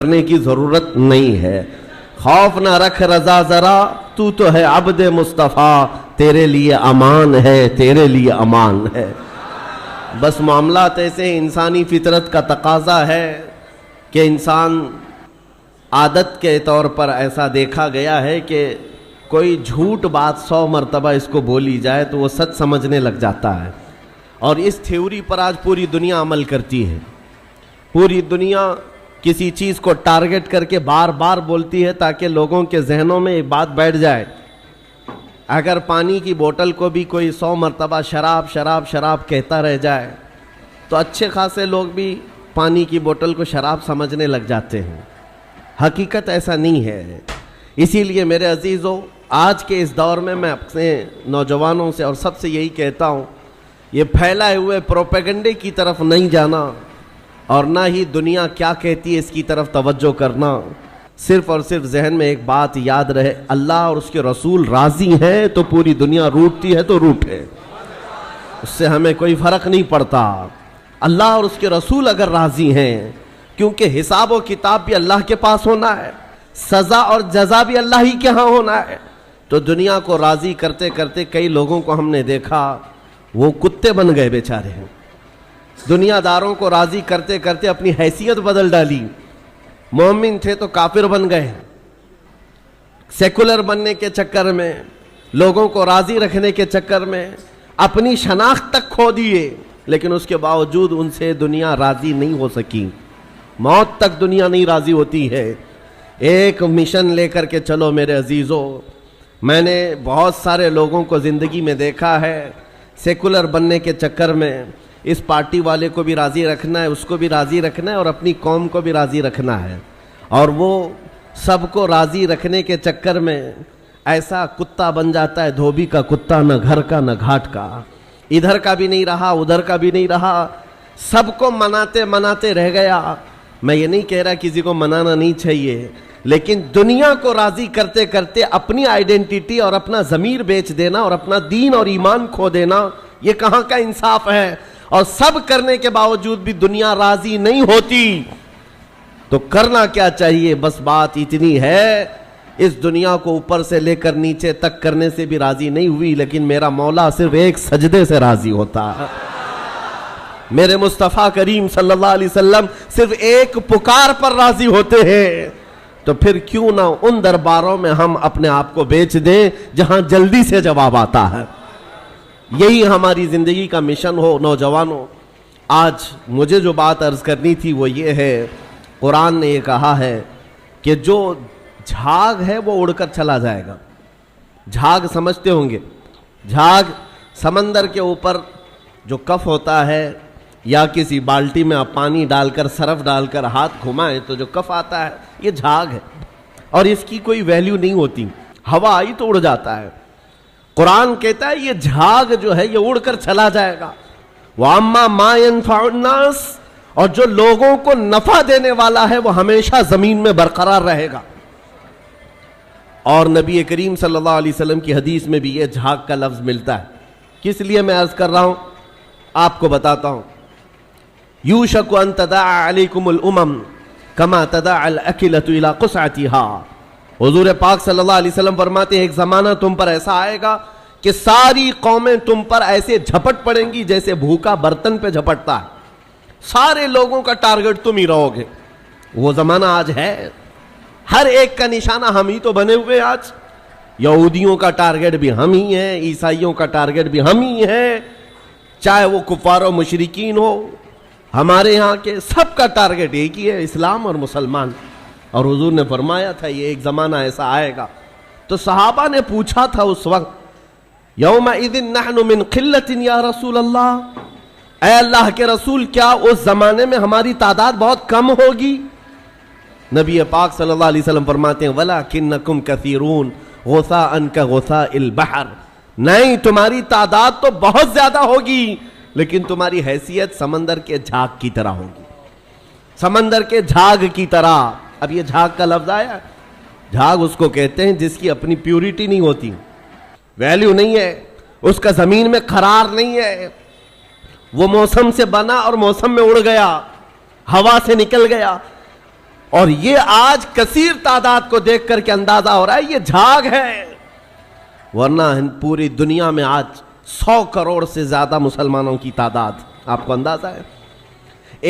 کرنے کی ضرورت نہیں ہے. خوف نہ رکھ رضا ذرا، تو ہے عبد مصطفیٰ، تیرے لیے امان ہے، تیرے لیے امان ہے. بس معاملات ایسے انسانی فطرت کا تقاضا ہے کہ انسان عادت کے طور پر ایسا دیکھا گیا ہے کہ کوئی جھوٹ بات 100 مرتبہ اس کو بولی جائے تو وہ سچ سمجھنے لگ جاتا ہے. اور اس تھیوری پر آج پوری دنیا عمل کرتی ہے. پوری دنیا کسی چیز کو ٹارگٹ کر کے بار بار بولتی ہے تاکہ لوگوں کے ذہنوں میں ایک بات بیٹھ جائے. اگر پانی کی بوتل کو بھی کوئی 100 مرتبہ شراب شراب شراب کہتا رہ جائے تو اچھے خاصے لوگ بھی پانی کی بوتل کو شراب سمجھنے لگ جاتے ہیں. حقیقت ایسا نہیں ہے. اسی لیے میرے عزیزوں، آج کے اس دور میں اپنے نوجوانوں سے اور سب سے یہی کہتا ہوں، یہ پھیلائے ہوئے پروپیگنڈے کی طرف نہیں جانا اور نہ ہی دنیا کیا کہتی ہے اس کی طرف توجہ کرنا. صرف اور صرف ذہن میں ایک بات یاد رہے، اللہ اور اس کے رسول راضی ہیں تو پوری دنیا روٹتی ہے تو روٹے، اس سے ہمیں کوئی فرق نہیں پڑتا. اللہ اور اس کے رسول اگر راضی ہیں، کیونکہ حساب و کتاب بھی اللہ کے پاس ہونا ہے، سزا اور جزا بھی اللہ ہی کے ہاں ہونا ہے. تو دنیا کو راضی کرتے کرتے کئی لوگوں کو ہم نے دیکھا وہ کتے بن گئے بیچارے ہیں. دنیا داروں کو راضی کرتے کرتے اپنی حیثیت بدل ڈالی. مومن تھے تو کافر بن گئے. سیکولر بننے کے چکر میں، لوگوں کو راضی رکھنے کے چکر میں اپنی شناخت تک کھو دیے، لیکن اس کے باوجود ان سے دنیا راضی نہیں ہو سکی. موت تک دنیا نہیں راضی ہوتی ہے. ایک مشن لے کر کے چلو میرے عزیزوں. میں نے بہت سارے لوگوں کو زندگی میں دیکھا ہے، سیکولر بننے کے چکر میں اس پارٹی والے کو بھی راضی رکھنا ہے، اس کو بھی راضی رکھنا ہے اور اپنی قوم کو بھی راضی رکھنا ہے. اور وہ سب کو راضی رکھنے کے چکر میں ایسا کتا بن جاتا ہے، دھوبی کا کتا، نہ گھر کا نہ گھاٹ کا، ادھر کا بھی نہیں رہا ادھر کا بھی نہیں رہا، سب کو مناتے مناتے رہ گیا. میں یہ نہیں کہہ رہا کسی کو منانا نہیں چاہیے، لیکن دنیا کو راضی کرتے کرتے اپنی آئیڈینٹی اور اپنا ضمیر بیچ دینا اور اپنا دین اور ایمان کھو دینا، یہ کہاں کا انصاف ہے؟ اور سب کرنے کے باوجود بھی دنیا راضی نہیں ہوتی تو کرنا کیا چاہیے؟ بس بات اتنی ہے، اس دنیا کو اوپر سے لے کر نیچے تک کرنے سے بھی راضی نہیں ہوئی، لیکن میرا مولا صرف ایک سجدے سے راضی ہوتا ہے. میرے مصطفیٰ کریم صلی اللہ علیہ وسلم صرف ایک پکار پر راضی ہوتے ہیں. تو پھر کیوں نہ ان درباروں میں ہم اپنے آپ کو بیچ دیں جہاں جلدی سے جواب آتا ہے. یہی ہماری زندگی کا مشن ہو. نوجوانوں، آج مجھے جو بات عرض کرنی تھی وہ یہ ہے، قرآن نے یہ کہا ہے کہ جو جھاگ ہے وہ اڑ کر چلا جائے گا. جھاگ سمجھتے ہوں گے، جھاگ سمندر کے اوپر جو کف ہوتا ہے، یا کسی بالٹی میں آپ پانی ڈال کر سرف ڈال کر ہاتھ گھمائیں تو جو کف آتا ہے یہ جھاگ ہے، اور اس کی کوئی ویلیو نہیں ہوتی. ہوا آئی تو اڑ جاتا ہے. قرآن کہتا ہے یہ جھاگ جو ہے یہ اڑ کر چلا جائے گا. وَأَمَّا مَا يَنْفَعُ النَّاسِ، اور جو لوگوں کو نفع دینے والا ہے وہ ہمیشہ زمین میں برقرار رہے گا. اور نبی کریم صلی اللہ علیہ وسلم کی حدیث میں بھی یہ جھاگ کا لفظ ملتا ہے. کس لیے میں عرض کر رہا ہوں آپ کو بتاتا ہوں. یوشک ان تداعى علیکم الامم کما تداعى الاکلۃ الی قصعتها. حضور پاک صلی اللہ علیہ وسلم فرماتے ہیں ایک زمانہ تم پر ایسا آئے گا کہ ساری قومیں تم پر ایسے جھپٹ پڑیں گی جیسے بھوکا برتن پہ جھپٹتا ہے. سارے لوگوں کا ٹارگٹ تم ہی رہو گے. وہ زمانہ آج ہے. ہر ایک کا نشانہ ہم ہی تو بنے ہوئے. آج یہودیوں کا ٹارگٹ بھی ہم ہی ہیں، عیسائیوں کا ٹارگٹ بھی ہم ہی ہیں، چاہے وہ کفار و مشرکین ہو، ہمارے ہاں کے سب کا ٹارگٹ ایک ہی ہے، اسلام اور مسلمان. اور حضور نے فرمایا تھا یہ ایک زمانہ ایسا آئے گا. تو صحابہ نے پوچھا تھا اس وقت، یومئذ نحن من قلۃ یا رسول اللہ، اے اللہ کے رسول کیا اس زمانے میں ہماری تعداد بہت کم ہوگی؟ نبی پاک صلی اللہ علیہ وسلم فرماتے ہیں وَلَكِنَّكُمْ كَثِيرُونَ غُثَاءً كَغُثَاءِ الْبَحْرِ، نہیں تمہاری تعداد تو بہت زیادہ ہوگی لیکن تمہاری حیثیت سمندر کے جھاگ کی طرح ہوگی، سمندر کے جھاگ کی طرح. اب یہ جھاگ کا لفظ آیا، جھاگ اس کو کہتے ہیں جس کی اپنی پیوریٹی نہیں ہوتی، ویلیو نہیں ہے، اس کا زمین میں قرار نہیں ہے. وہ موسم سے بنا اور موسم میں اڑ گیا، ہوا سے نکل گیا. اور یہ آج کثیر تعداد کو دیکھ کر کے اندازہ ہو رہا ہے یہ جھاگ ہے، ورنہ پوری دنیا میں آج 100 کروڑ سے زیادہ مسلمانوں کی تعداد، آپ کو اندازہ ہے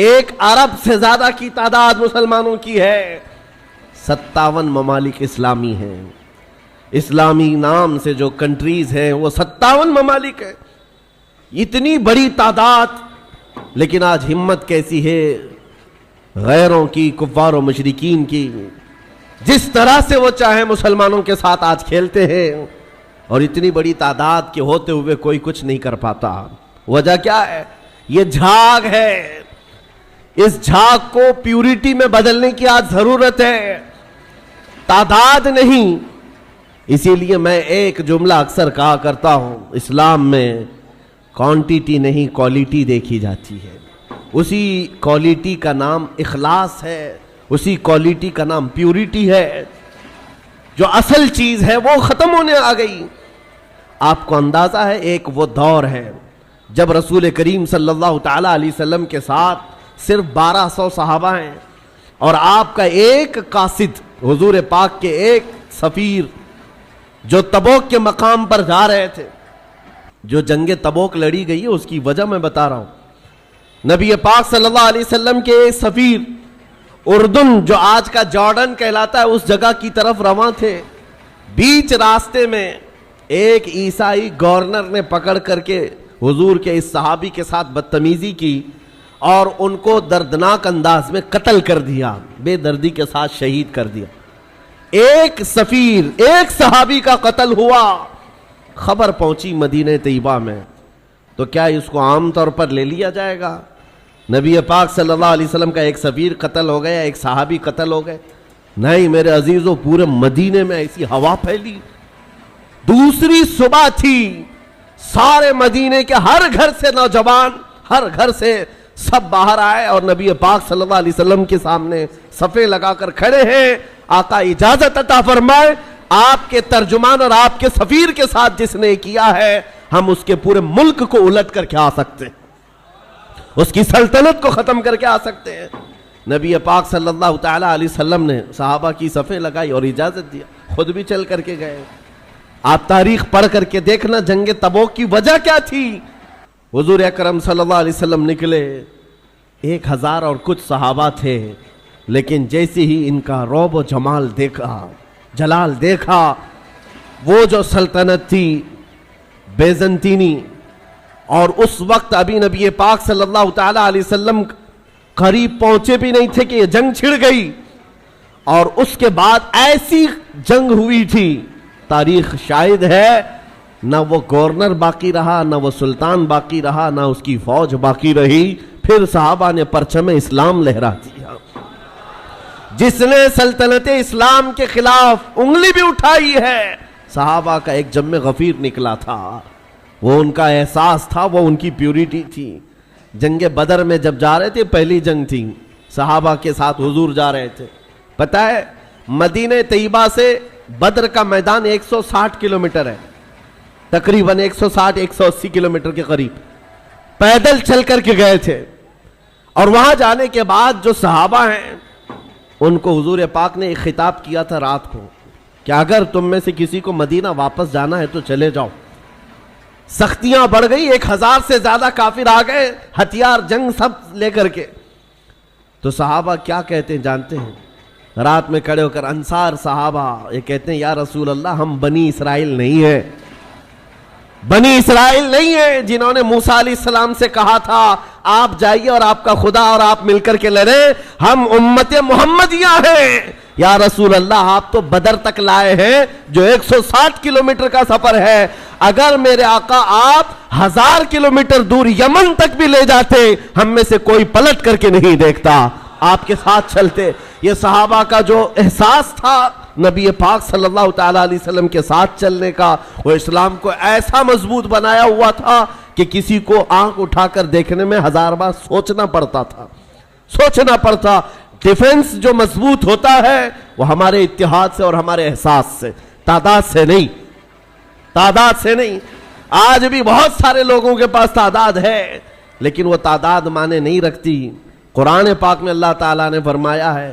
1 ارب سے زیادہ کی تعداد مسلمانوں کی ہے، 57 ممالک اسلامی ہیں، اسلامی نام سے جو کنٹریز ہیں وہ 57 ممالک ہیں، اتنی بڑی تعداد، لیکن آج ہمت کیسی ہے غیروں کی، کفار و مشرکین کی، جس طرح سے وہ چاہے مسلمانوں کے ساتھ آج کھیلتے ہیں، اور اتنی بڑی تعداد کے ہوتے ہوئے کوئی کچھ نہیں کر پاتا۔ وجہ کیا ہے؟ یہ جھاگ ہے، اس جھاگ کو پیوریٹی میں بدلنے کی آج ضرورت ہے، تعداد نہیں۔ اسی لیے میں ایک جملہ اکثر کہا کرتا ہوں، اسلام میں کوانٹیٹی نہیں کوالٹی دیکھی جاتی ہے، اسی کوالٹی کا نام اخلاص ہے، اسی کوالٹی کا نام پیوریٹی ہے۔ جو اصل چیز ہے وہ ختم ہونے آ گئی۔ آپ کو اندازہ ہے ایک وہ دور ہے جب رسول کریم صلی اللہ تعالی علیہ وسلم کے ساتھ صرف 1200 صحابہ ہیں، اور آپ کا ایک قاصد، حضور پاک کے ایک سفیر جو تبوک کے مقام پر جا رہے تھے۔ جو جنگ تبوک لڑی گئی ہے اس کی وجہ میں بتا رہا ہوں۔ نبی پاک صلی اللہ علیہ وسلم کے ایک سفیر اردن، جو آج کا جارڈن کہلاتا ہے، اس جگہ کی طرف رواں تھے۔ بیچ راستے میں ایک عیسائی گورنر نے پکڑ کر کے حضور کے اس صحابی کے ساتھ بدتمیزی کی اور ان کو دردناک انداز میں قتل کر دیا، بے دردی کے ساتھ شہید کر دیا۔ ایک سفیر، ایک صحابی کا قتل ہوا، خبر پہنچی مدینہ طیبہ میں، تو کیا اس کو عام طور پر لے لیا جائے گا؟ نبی پاک صلی اللہ علیہ وسلم کا ایک سفیر قتل ہو گیا، ایک صحابی قتل ہو گئے؟ نہیں میرے عزیزوں، پورے مدینے میں ایسی ہوا پھیلی۔ دوسری صبح تھی، سارے مدینے کے ہر گھر سے نوجوان، ہر گھر سے سب باہر آئے اور نبی پاک صلی اللہ علیہ وسلم کے سامنے صفیں لگا کر کھڑے ہیں۔ آقا اجازت عطا فرمائے، آپ کے ترجمان اور آپ کے سفیر کے ساتھ جس نے کیا ہے، ہم اس کے پورے ملک کو الٹ کر کے آ سکتے ہیں، اس کی سلطنت کو ختم کر کے آ سکتے ہیں۔ نبی پاک صلی اللہ تعالی علیہ وسلم نے صحابہ کی صفیں لگائی اور اجازت دیا، خود بھی چل کر کے گئے۔ آپ تاریخ پڑھ کر کے دیکھنا جنگ تبوک کی وجہ کیا تھی۔ حضور اکرم صلی اللہ علیہ وسلم نکلے، 1000 اور کچھ صحابہ تھے، لیکن جیسے ہی ان کا رعب و جمال دیکھا، جلال دیکھا، وہ جو سلطنت تھی بیزنطینی، اور اس وقت ابھی نبی پاک صلی اللہ تعالی علیہ وسلم قریب پہنچے بھی نہیں تھے کہ یہ جنگ چھڑ گئی، اور اس کے بعد ایسی جنگ ہوئی تھی، تاریخ شاہد ہے، نہ وہ گورنر باقی رہا، نہ وہ سلطان باقی رہا، نہ اس کی فوج باقی رہی، پھر صحابہ نے پرچم اسلام لہرا دیا۔ جس نے سلطنت اسلام کے خلاف انگلی بھی اٹھائی ہے، صحابہ کا ایک جم غفیر نکلا تھا، وہ ان کا احساس تھا، وہ ان کی پیوریٹی تھی۔ جنگ بدر میں جب جا رہے تھے، پہلی جنگ تھی، صحابہ کے ساتھ حضور جا رہے تھے، پتہ ہے مدینہ طیبہ سے بدر کا میدان 160 کلومیٹر ہے، تقریباً 160-180 کلومیٹر کے قریب پیدل چل کر کے گئے تھے۔ اور وہاں جانے کے بعد جو صحابہ ہیں ان کو حضور پاک نے ایک خطاب کیا تھا رات کو کہ اگر تم میں سے کسی کو مدینہ واپس جانا ہے تو چلے جاؤ۔ سختیاں بڑھ گئی، 1000 سے زیادہ کافر آ گئے، ہتھیار جنگ سب لے کر کے۔ تو صحابہ کیا کہتے ہیں جانتے ہیں؟ رات میں کھڑے ہو کر انصار صحابہ یہ کہتے ہیں، یا رسول اللہ ہم بنی اسرائیل نہیں ہیں، بنی اسرائیل نہیں ہیں جنہوں نے موسیٰ علیہ السلام سے کہا تھا آپ جائیے اور آپ کا خدا اور آپ مل کر کے لڑیں، ہم امت محمدیہ ہیں۔ یا رسول اللہ آپ تو بدر تک لائے ہیں جو 160 کلومیٹر کا سفر ہے، اگر میرے آقا آپ 1000 کلومیٹر دور یمن تک بھی لے جاتے، ہم میں سے کوئی پلٹ کر کے نہیں دیکھتا، آپ کے ساتھ چلتے۔ یہ صحابہ کا جو احساس تھا نبی پاک صلی اللہ تعالی علیہ وسلم کے ساتھ چلنے کا، وہ اسلام کو ایسا مضبوط بنایا ہوا تھا کہ کسی کو آنکھ اٹھا کر دیکھنے میں 1000 بار سوچنا پڑتا تھا، سوچنا پڑتا۔ ڈیفنس جو مضبوط ہوتا ہے وہ ہمارے اتحاد سے اور ہمارے احساس سے، تعداد سے نہیں، تعداد سے نہیں۔ آج بھی بہت سارے لوگوں کے پاس تعداد ہے، لیکن وہ تعداد معنی نہیں رکھتی۔ قرآن پاک میں اللہ تعالیٰ نے فرمایا ہے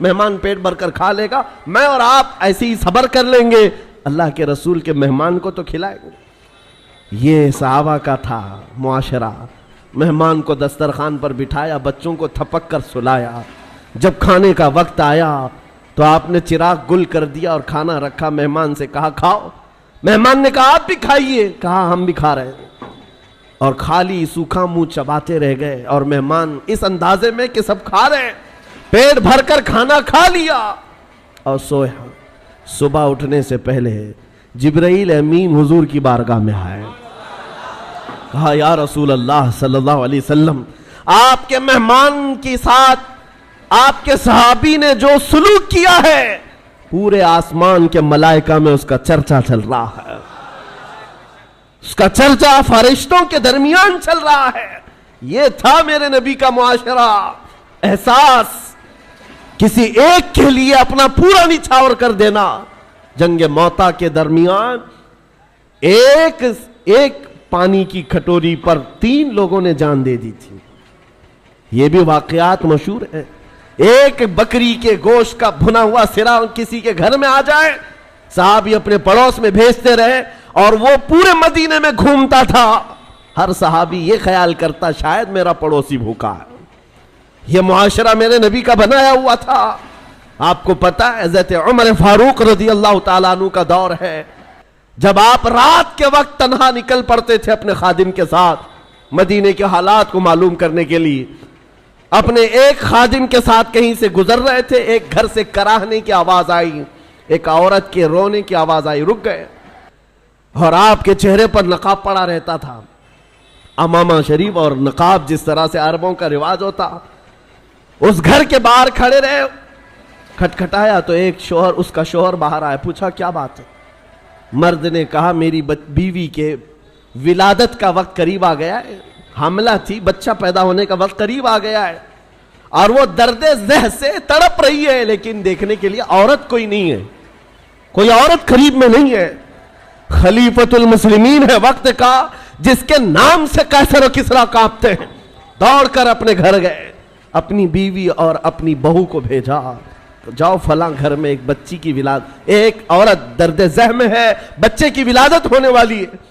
مہمان پیٹ بھر کر کھا لے گا, میں اور آپ ایسے ہی صبر کر لیں گے, اللہ کے رسول کے مہمان کو تو کھلائیں گے. یہ صحابہ کا تھا معاشرہ. مہمان کو دسترخوان پر بٹھایا, بچوں کو تھپک کر سلایا. جب کھانے کا وقت آیا تو آپ نے چراغ گل کر دیا اور کھانا رکھا, مہمان سے کہا کھاؤ. مہمان نے کہا آپ بھی کھائیے, کہا ہم بھی کھا رہے ہیں. اور خالی سوکھا منہ چباتے رہ گئے, اور مہمان اس اندازے میں کہ سب کھا رہے ہیں, پیٹ بھر کر کھانا کھا لیا اور سویا. صبح اٹھنے سے پہلے جبرائیل امین حضور کی بارگاہ میں آئے, کہا یا رسول اللہ صلی اللہ علیہ وسلم, آپ کے مہمان کے ساتھ آپ کے صحابی نے جو سلوک کیا ہے, پورے آسمان کے ملائکہ میں اس کا چرچا چل رہا ہے, اس کا چرچا فرشتوں کے درمیان چل رہا ہے. یہ تھا میرے نبی کا معاشرہ. احساس, کسی ایک کے لیے اپنا پورا نچھاور کر دینا. جنگ موتا کے درمیان ایک پانی کی کھٹوری پر 3 لوگوں نے جان دے دی تھی. یہ بھی واقعات مشہور ہیں. ایک بکری کے گوشت کا بھنا ہوا سرا کسی کے گھر میں آ جائے, صحابی اپنے پڑوس میں بھیجتے رہے, اور وہ پورے مدینے میں گھومتا تھا. ہر صحابی یہ خیال کرتا شاید میرا پڑوسی بھوکا ہے. یہ معاشرہ میرے نبی کا بنایا ہوا تھا. آپ کو پتا ہے حضرت عمر فاروق رضی اللہ تعالیٰ عنہ کا دور ہے, جب آپ رات کے وقت تنہا نکل پڑتے تھے اپنے خادم کے ساتھ مدینے کے حالات کو معلوم کرنے کے لیے. اپنے ایک خادم کے ساتھ کہیں سے گزر رہے تھے, ایک گھر سے کراہنے کی آواز آئی, ایک عورت کے رونے کی آواز آئی. رک گئے, اور آپ کے چہرے پر نقاب پڑا رہتا تھا, امامہ شریف اور نقاب جس طرح سے عربوں کا رواج ہوتا. اس گھر کے باہر کھڑے رہے, کھٹکھٹایا تو ایک شوہر, اس کا شوہر باہر آیا. پوچھا کیا بات ہے؟ مرد نے کہا میری بیوی کے ولادت کا وقت قریب آ گیا ہے, حاملہ تھی, بچہ پیدا ہونے کا وقت قریب آ گیا ہے, اور وہ درد ذہ سے تڑپ رہی ہے, لیکن دیکھنے کے لیے عورت کوئی نہیں ہے, کوئی عورت قریب میں نہیں ہے. خلیفۃ المسلمین ہے وقت کا, جس کے نام سے قیصر و کسریٰ کانپتے ہیں. دوڑ کر اپنے گھر گئے, اپنی بیوی اور اپنی بہو کو بھیجا, جاؤ فلاں گھر میں ایک بچی کی ولادت, ایک عورت درد ذہ میں ہے, بچے کی ولادت ہونے والی ہے.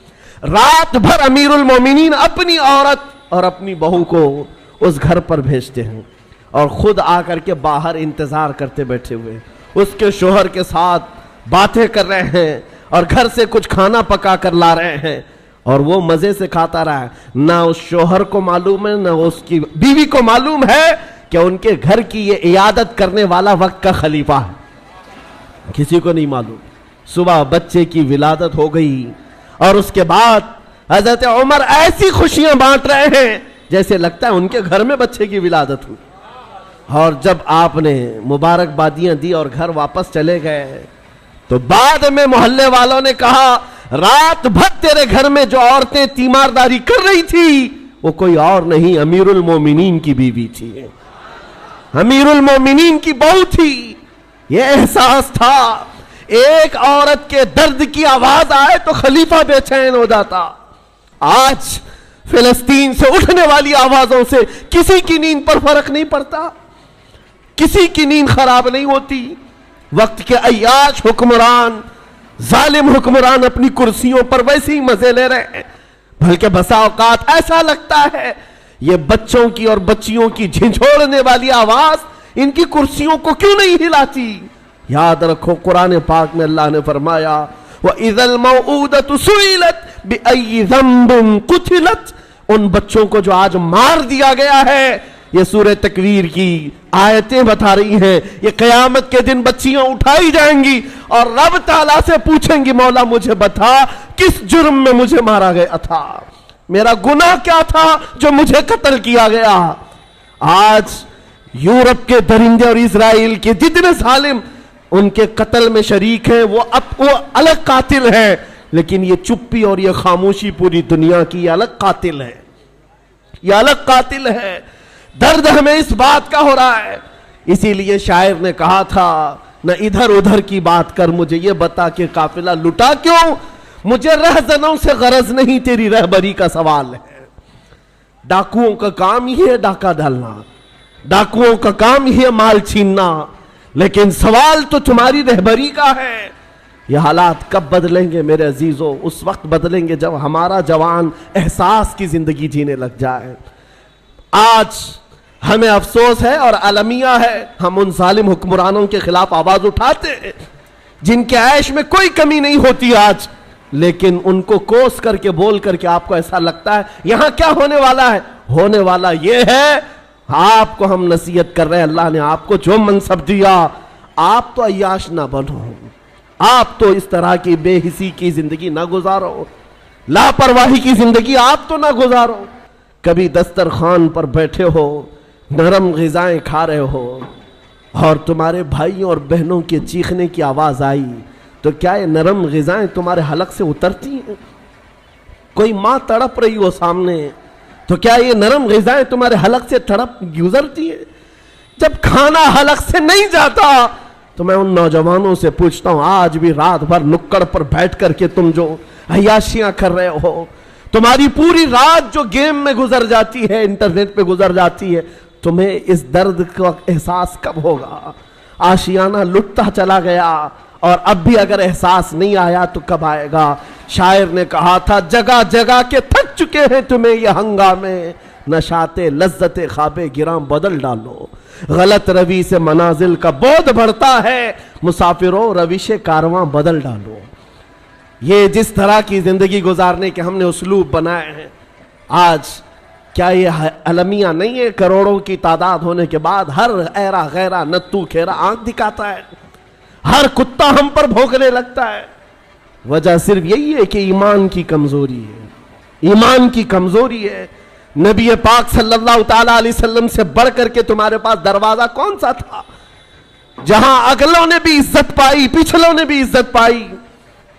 رات بھر امیر المومنین اپنی عورت اور اپنی بہو کو اس گھر پر بھیجتے ہیں, اور خود آ کر کے باہر انتظار کرتے بیٹھے ہوئے, اس کے شوہر کے ساتھ باتیں کر رہے ہیں, اور گھر سے کچھ کھانا پکا کر لا رہے ہیں, اور وہ مزے سے کھاتا رہا ہے. نہ اس شوہر کو معلوم ہے, نہ اس کی بیوی کو معلوم ہے کہ ان کے گھر کی یہ عیادت کرنے والا وقت کا خلیفہ ہے, کسی کو نہیں معلوم. صبح بچے کی ولادت ہو گئی, اور اس کے بعد حضرت عمر ایسی خوشیاں بانٹ رہے ہیں جیسے لگتا ہے ان کے گھر میں بچے کی ولادت ہوئی. اور جب آپ نے مبارکبادیاں دی اور گھر واپس چلے گئے, تو بعد میں محلے والوں نے کہا رات بھر تیرے گھر میں جو عورتیں تیمارداری کر رہی تھی وہ کوئی اور نہیں, امیر المومنین کی بیوی تھی, امیر المومنین کی بہو تھی. یہ احساس تھا, ایک عورت کے درد کی آواز آئے تو خلیفہ بے چین ہو جاتا. آج فلسطین سے اٹھنے والی آوازوں سے کسی کی نیند پر فرق نہیں پڑتا, کسی کی نیند خراب نہیں ہوتی. وقت کے عیاش حکمران, ظالم حکمران اپنی کرسیوں پر ویسے ہی مزے لے رہے ہیں, بلکہ بسا اوقات ایسا لگتا ہے یہ بچوں کی اور بچیوں کی جھنجھوڑنے والی آواز ان کی کرسیوں کو کیوں نہیں ہلاتی. یاد رکھو قرآن پاک میں اللہ نے فرمایا وَإِذَا الْمَوْعُودَةُ سُئِلَتْ بِأَيِّ ذَنبٍ قُتِلَتْ, ان بچوں کو جو آج مار دیا گیا ہے, یہ سورہ تکویر کی آیتیں بتا رہی ہیں, یہ قیامت کے دن بچیاں اٹھائی جائیں گی اور رب تعالیٰ سے پوچھیں گی مولا مجھے بتا کس جرم میں مجھے مارا گیا تھا, میرا گناہ کیا تھا جو مجھے قتل کیا گیا. آج یورپ کے درندے اور اسرائیل کے جتنے ظالم ان کے قتل میں شریک ہیں وہ الگ قاتل ہیں, لیکن یہ چپی اور یہ خاموشی پوری دنیا کی یہ الگ قاتل ہے, یہ الگ قاتل ہے. درد ہمیں اس بات کا ہو رہا ہے. اسی لیے شاعر نے کہا تھا نہ ادھر ادھر کی بات کر, مجھے یہ بتا کہ قافلہ لٹا کیوں, مجھے رہزنوں سے غرض نہیں, تیری رہبری کا سوال ہے. ڈاکوؤں کا کام ہی ہے ڈاکہ ڈالنا, ڈاکوؤں کا کام ہی ہے مال چھیننا, لیکن سوال تو تمہاری رہبری کا ہے. یہ حالات کب بدلیں گے میرے عزیزوں؟ اس وقت بدلیں گے جب ہمارا جوان احساس کی زندگی جینے لگ جائے. آج ہمیں افسوس ہے اور المیہ ہے، ہم ان ظالم حکمرانوں کے خلاف آواز اٹھاتے ہیں جن کے عیش میں کوئی کمی نہیں ہوتی آج، لیکن ان کو کوس کر کے بول کر کے آپ کو ایسا لگتا ہے یہاں کیا ہونے والا ہے. ہونے والا یہ ہے، آپ کو ہم نصیحت کر رہے ہیں، اللہ نے آپ کو جو منصب دیا آپ تو عیاش نہ بنو، آپ تو اس طرح کی بے حسی کی زندگی نہ گزارو، لاپرواہی کی زندگی آپ تو نہ گزارو. کبھی دسترخوان پر بیٹھے ہو، نرم غذائیں کھا رہے ہو اور تمہارے بھائیوں اور بہنوں کے چیخنے کی آواز آئی تو کیا یہ نرم غذائیں تمہارے حلق سے اترتی ہیں؟ کوئی ماں تڑپ رہی ہو سامنے تو کیا یہ نرم غذائیں تمہارے حلق سے تڑپ گزرتی ہیں؟ جب کھانا حلق سے نہیں جاتا تو میں ان نوجوانوں سے پوچھتا ہوں، آج بھی رات بھر نکڑ پر بیٹھ کر کے تم جو عیاشیاں کر رہے ہو، تمہاری پوری رات جو گیم میں گزر جاتی ہے، انٹرنیٹ پہ گزر جاتی ہے، تمہیں اس درد کا احساس کب ہوگا؟ آشیانہ لٹتا چلا گیا اور اب بھی اگر احساس نہیں آیا تو کب آئے گا؟ شاعر نے کہا تھا، جگہ جگہ کے تھک چکے ہیں تمہیں یہ ہنگامے، نشاط لذت خواب گراں بدل ڈالو. غلط روی سے منازل کا بودھ بڑھتا ہے، مسافروں روش کارواں بدل ڈالو. یہ جس طرح کی زندگی گزارنے کے ہم نے اسلوب بنائے ہیں، آج کیا یہ المیہ نہیں ہے؟ کروڑوں کی تعداد ہونے کے بعد ہر ایرا غیرہ نتو کھیرا آنکھ دکھاتا ہے، ہر کتا ہم پر بھونکنے لگتا ہے. وجہ صرف یہی ہے کہ ایمان کی کمزوری ہے، ایمان کی کمزوری ہے. نبی پاک صلی اللہ تعالیٰ علیہ وسلم سے بڑھ کر کے تمہارے پاس دروازہ کون سا تھا جہاں اگلوں نے بھی عزت پائی، پچھلوں نے بھی عزت پائی؟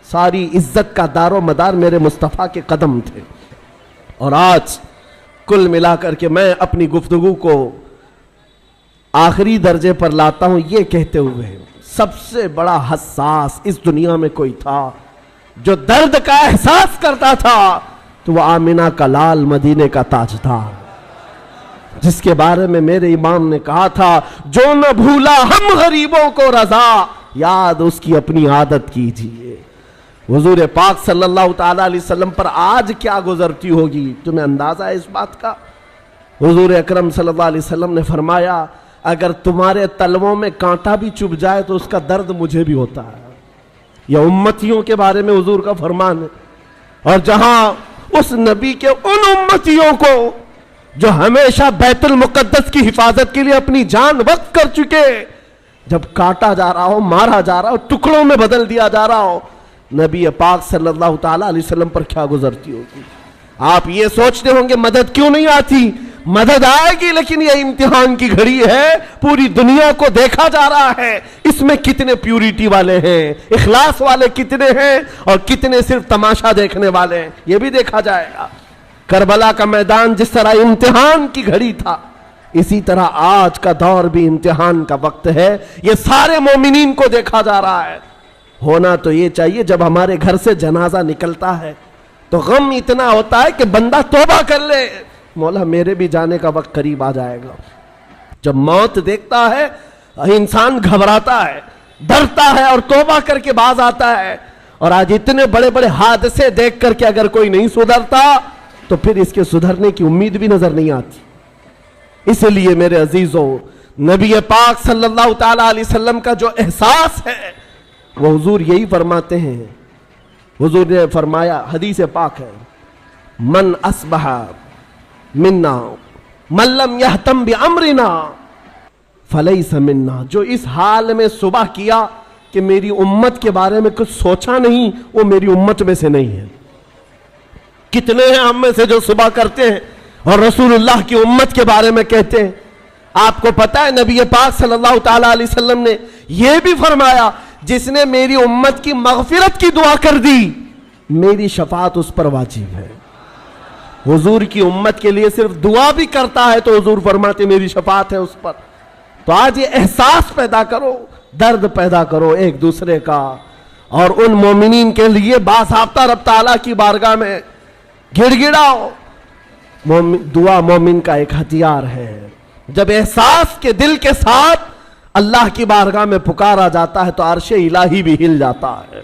ساری عزت کا دار و مدار میرے مصطفیٰ کے قدم تھے. اور آج کل ملا کر کے میں اپنی گفتگو کو آخری درجے پر لاتا ہوں یہ کہتے ہوئے، سب سے بڑا حساس اس دنیا میں کوئی تھا جو درد کا احساس کرتا تھا تو وہ آمنہ کا لال مدینے کا تاجدار، جس کے بارے میں میرے امام نے کہا تھا، جو نہ بھولا ہم غریبوں کو رضا، یاد اس کی اپنی عادت کیجئے. حضور پاک صلی اللہ تعالیٰ علیہ وسلم پر آج کیا گزرتی ہوگی؟ تمہیں اندازہ ہے اس بات کا؟ حضور اکرم صلی اللہ علیہ وسلم نے فرمایا، اگر تمہارے تلووں میں کانٹا بھی چبھ جائے تو اس کا درد مجھے بھی ہوتا ہے. یہ امتیوں کے بارے میں حضور کا فرمان ہے. اور جہاں اس نبی کے ان امتیوں کو جو ہمیشہ بیت المقدس کی حفاظت کے لیے اپنی جان وقف کر چکے، جب کاٹا جا رہا ہو، مارا جا رہا ہو، ٹکڑوں میں بدل دیا جا رہا ہو، نبی پاک صلی اللہ تعالیٰ علیہ وسلم پر کیا گزرتی ہوگی؟ آپ یہ سوچتے ہوں گے مدد کیوں نہیں آتی؟ مدد آئے گی، لیکن یہ امتحان کی گھڑی ہے، پوری دنیا کو دیکھا جا رہا ہے اس میں کتنے پیوریٹی والے ہیں، اخلاص والے کتنے ہیں اور کتنے صرف تماشا دیکھنے والے ہیں، یہ بھی دیکھا جائے گا. کربلا کا میدان جس طرح امتحان کی گھڑی تھا، اسی طرح آج کا دور بھی امتحان کا وقت ہے. یہ سارے مومنین کو دیکھا جا رہا ہے. ہونا تو یہ چاہیے جب ہمارے گھر سے جنازہ نکلتا ہے تو غم اتنا ہوتا ہے کہ بندہ توبہ کر لے، مولا میرے بھی جانے کا وقت قریب آ جائے گا. جب موت دیکھتا ہے انسان گھبراتا ہے، ڈرتا ہے اور توبہ کر کے باز آتا ہے. اور آج اتنے بڑے بڑے حادثے دیکھ کر کے اگر کوئی نہیں سدھرتا تو پھر اس کے سدھرنے کی امید بھی نظر نہیں آتی. اس لیے میرے عزیزوں، نبی پاک صلی اللہ تعالیٰ علیہ وسلم کا جو احساس ہے وہ حضور یہی فرماتے ہیں. حضور نے فرمایا، حدیث پاک ہے، من اصبح منا من لم یہتم بامرنا فلیس منا. جو اس حال میں صبح کیا کہ میری امت کے بارے میں کچھ سوچا نہیں، وہ میری امت میں سے نہیں ہے. کتنے ہیں ہم میں سے جو صبح کرتے ہیں اور رسول اللہ کی امت کے بارے میں کہتے ہیں؟ آپ کو پتا ہے نبی پاک صلی اللہ تعالیٰ علیہ وسلم نے یہ بھی فرمایا، جس نے میری امت کی مغفرت کی دعا کر دی میری شفاعت اس پر واجب ہے. حضور کی امت کے لیے صرف دعا بھی کرتا ہے تو حضور فرماتے میری شفاعت ہے اس پر. تو آج یہ احساس پیدا کرو، درد پیدا کرو ایک دوسرے کا، اور ان مومنین کے لیے باضابطہ رب تعالیٰ کی بارگاہ میں گڑ گڑاؤ. دعا مومن کا ایک ہتھیار ہے. جب احساس کے دل کے ساتھ اللہ کی بارگاہ میں پکارا جاتا ہے تو عرش الہی بھی ہل جاتا ہے.